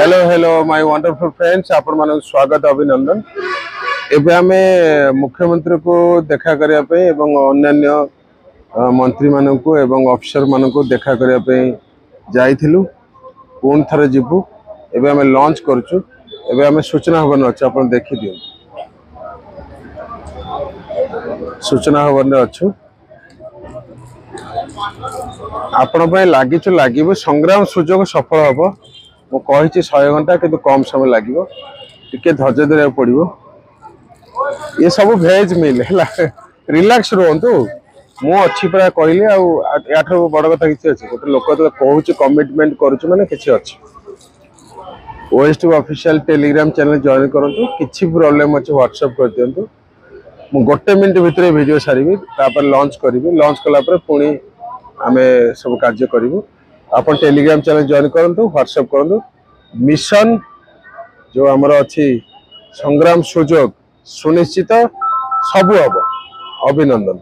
Hello hello my wonderful friends आपण मान स्वागत अभिनंदन। एबे आमे मुख्यमंत्री को देखा करिया पे एवं अन्य मंत्री मानकू एवं अफसर मानकू देखा करिया पे जाइथिलु। पुन थरे जिबु एबे आमे लॉन्च करछु। एबे आमे सूचना हवन अछि आपण देखि दियो। सूचना हवन अछि आपण पे लागिछु लागिबो संग्राम सुजोग सफल हबो। मु कहि 100 घंटा किंतु कम समय लागिबो टिके धैर्य धरिया पड़िबो। ये सब भेज मिल है रिलैक्स रहंतु मु अच्छी पूरा कहली आठ बड़ कथा किसी अच्छे गोटे लोक तो कहूँ कमिटमेंट करुच माने किसी अच्छे OST official Telegram channel join करंतु। किसी प्रॉब्लम अच्छे व्हाट्सएप कर दियंतु। मु गोटे मिनट भितर वीडियो सारिबी तापर लॉन्च करिवि। लॉन्च कला पर पुणी आमे सब कार्य करिवु। आपण टेलीग्राम चैनल जॉइन करंतु व्हाट्सएप करंतु। मिशन जो हमर अछि संग्राम सुजोग सुनिश्चित सब हबो। अभिनंदन।